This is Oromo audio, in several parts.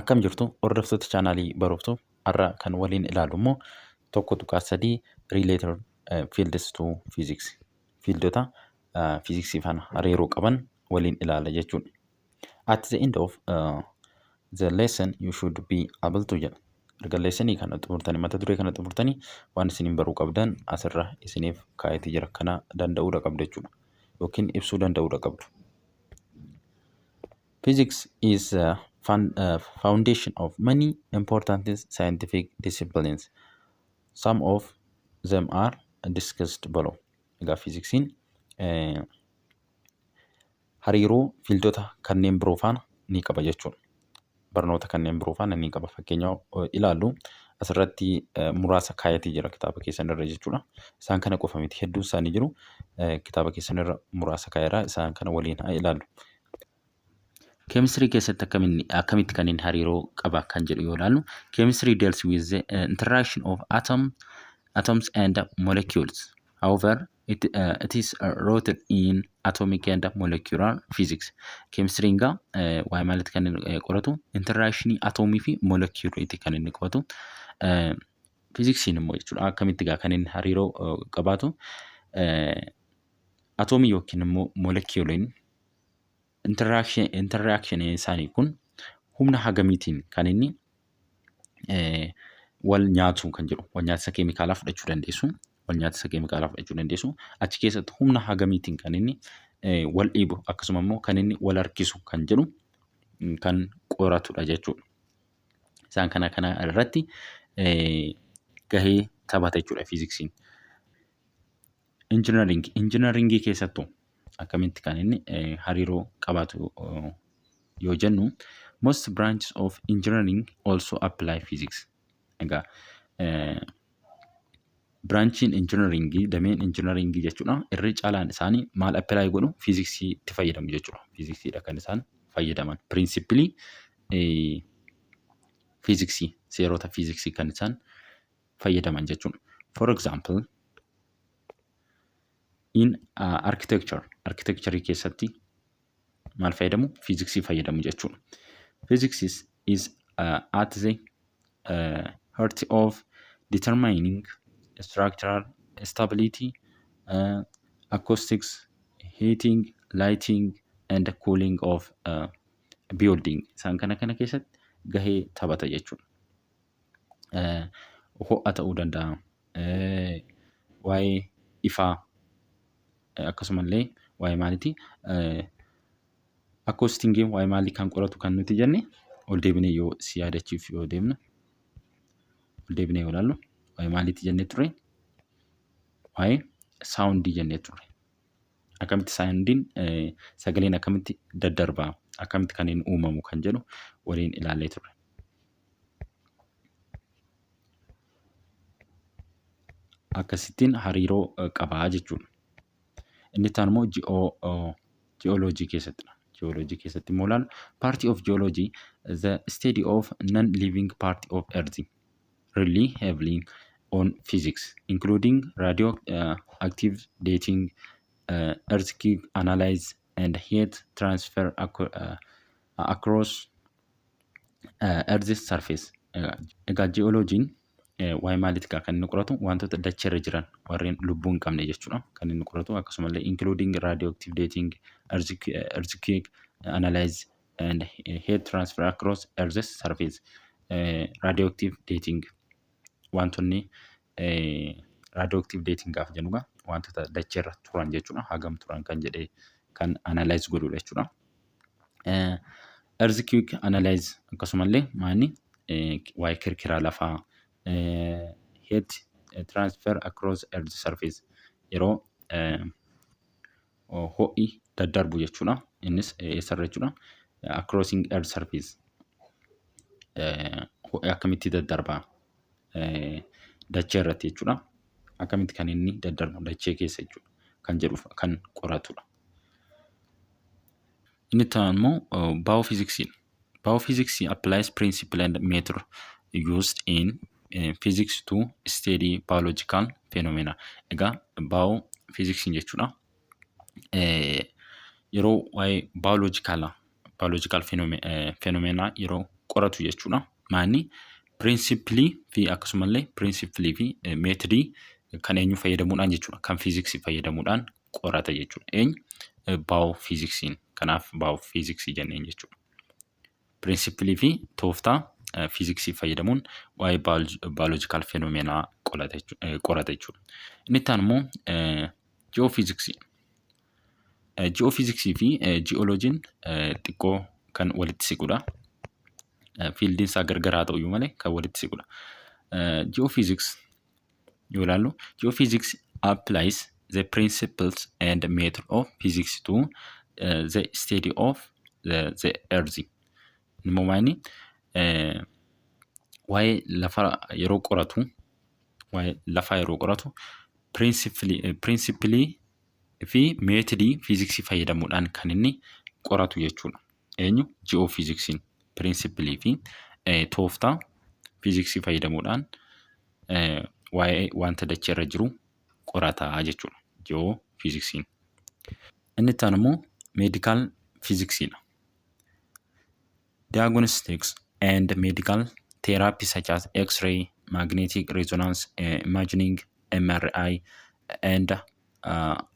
Akkam jirtu hordoftoota chaanaalii Baroftuu har'a kan waliin ilaalu immoo tokko tuqaa sadii related fields to physics fiildota fiiziksii faana hariiroo qaban waliin ilaala jechuudha. At the end of the lesson you should be able to jedha. Erga leessanii kana xumurtanii mata duree kana xumurtanii waan isiniin baruu qabdan asirra isiniif kaa'eetii jira. Kana danda'uudha qabdu jechuudha yookiin ibsuu danda'uudha qabdu. Physics is foundation of many important scientific disciplines. Some of them are discussed below. Egaa fiiziksiin hariiroo fiildota kanneen biroo faana ni qaba jechuudha. Barnoota kanneen biroo faana ni qaba. Fakkeenyaaf ilaallu asirratti muraasa kaa'eetii jira kitaaba keessan irra jechuudha. Isaan kana qofa miti hedduun isaanii jiru. Kitaaba keessan irra muraasa kaa'eera. Isaan kana waliin haa ilaallu. Chemistry keessatti akkamitti kan inni hariiroo qaba kan jedhu yoo ilaallu, chemistry deals with the interaction of atoms and molecules. However, it is rooted in atomic and molecular physics. Chemistry nga waa'ee maalitti kan inni qoratu interaction atomii fi moleculeeti kan inni qoratu. Physiksiin immoo jechuudha akkamitti kan inni hariiroo qabaatu atomii yookiin immoo moleculein interaction isaanii kun humna hagamiitiin kan inni wal nyaatu kan jedhu wal nyaatisa keemikaalaa fudhachuu dandeessu. Wal nyaatisa keemikaalaa fudhachuu dandeessu. Achi keessatti humna hagamiitiin kan inni wal dhiibu akkasuma immoo kan inni wal harkisu kan jedhu kan qoratudha jechuudha. Isaan kana irratti gahee taphata jechuudha fiiziksiin. Injiinaringii keessattuu akkamitti kan inni hariiroo qabaatu yoo jennu, most branches of engineering also apply physics. Egaa branchiin engineeringii dameen engineeringii jechuudha irri caalaan isaanii maal apply godhu fiiziksii itti fayyadamu jechuudha. Fiiziksiidha kan isaan fayyadaman. Principally fiiziksii seerota fiiziksii kan isaan fayyadaman jechuudha. For example, in architecture keessatti maal fayyadamu fiiziksii fayyadamu jechuudha. Physics is at the heart of determining structural stability, acoustics, heating, lighting and cooling of building. Isaan kana keessatti gahee taphata jechuudha. Ho'a ta'uu danda'a. Waa'ee ifaa akkasumallee waa'ee maaliiti akoostingiin waa'ee maalii kan qoratu kan nuti jenne ol deebinee yoo si yaadachiif yoo deemna ol deebinee yoo ilaallu waa'ee maaliiti jennee ture waa'ee saawundii jennee ture. Akkamitti saawundiin sagaleen akkamitti daddarbaa akkamitti kan inni uumamu kan jedhu waliin ilaallee ture. Akkasittiin hariiroo qabaa jechuudha. Inni taan immoo geology keessattidha. Geology keessatti immoo ilaallu part of geology the study of non-living part of earth really heavily on physics including radioactive dating, earthquake analysis and heat transfer across earth's surface. Egaa geologiin waa'ee maaliiti kan inni qoratu wantoota dacheerra jiran warreen lubbuu hin qabne jechuudha kan inni qoratu akkasumallee including radioactive dating, earthquake analysis and heat transfer across earth's surface. Radioactive dating wantoonni radioactive dating gaafa jennugaa wantoota dacheerra turan jechuudha hagam turan kan jedhee kan analyze godhudha jechuudha. Earthquake analysis akkasumallee maanni waa'ee kirkira lafaa heat transfer across earth surface yeroo ho'i daddarbu jechuudha. Innis eessarra jechuudha crossing earth surface ho'i akkamitti daddarbaa dachee irratti jechuudha. Akkamitti kan inni daddarbu dachee keessa jechuudha kan jedhu kan qoratudha. Inni taan immoo biophysiksiin. Biophysics applies principle and method used in physics to study biological phenomena. Egaa biophysiksiin jechuudha yeroo waa'ee biological phenomena yeroo qoratu jechuudha. Maanni pirinsipilii fi akkasumallee pirinsipilii fi meetodii kan eenyu fayyadamuudhaan jechuudha. Kan fiiziksii fayyadamuudhaan qorata jechuudha. Eenyu baayoo fiiziksiin. Kanaaf baayoo fiiziksii jenneen jechuudha. Pirinsipilii fi tooftaa fiiziksii fayyadamuun waa'ee baayoloojikaal feenoomeenaa qorata jechuudha. Inni itti aanu immoo ji'oofiiziksii. Ji'oofiiziksii fi ji'ooloojiin xiqqoo kan walitti siqudha. Fiildiin isaa gargaraa ta'uyyuu malee kan walitti siqudha. Geophysics yoo ilaallu, geophysics applies the principles and method of physics to the study of the earth. Immoo maani waa'ee lafa yeroo qoratu pirinsipilii fi meetodii fiiziksii fayyadamuudhaan kan inni qoratu jechuudha. Eenyu ji'oofiiziksiin. Pirinsipilii fi tooftaa fiiziksii fayyadamuudhaan waa'ee wanta dachee irra jiru qorataa jechuudha. Ji'oofiiziksiin. Inni itti aanu immoo meedikaal fiiziksiidha. Diagnostics and medical therapy such as X-ray, magnetic resonance imaging, MRI, and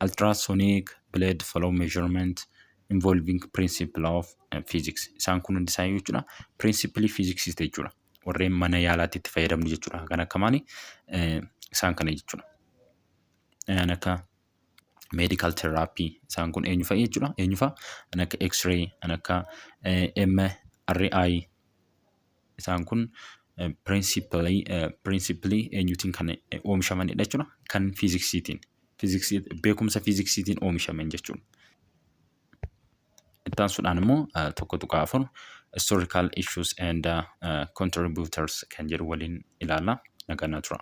ultrasonic blood flow measurement involving principle of physics. Isaan kun hundi isaa jechuudha. Principally physics jechuudha. Warreen mana yaalaatti itti fayyadamnu jechuudha. Kan akka maali? Isaan kana jechuudha. Kan akka medical therapy isaan kun eenyu fa'i jechuudha. Eenyu fa'a? Kan akka X-ray, kan akka MRI isaan kun principally eenyutiin kan oomishamanidha jechuudha. Kan fiiziksiitiin. Beekumsa fiiziksiitiin oomishaman jechuudha. Itti aansuudhaan immoo tokko tuqaa afur historical issues and contributors kan jedhu waliin ilaalla. Nagaan tura.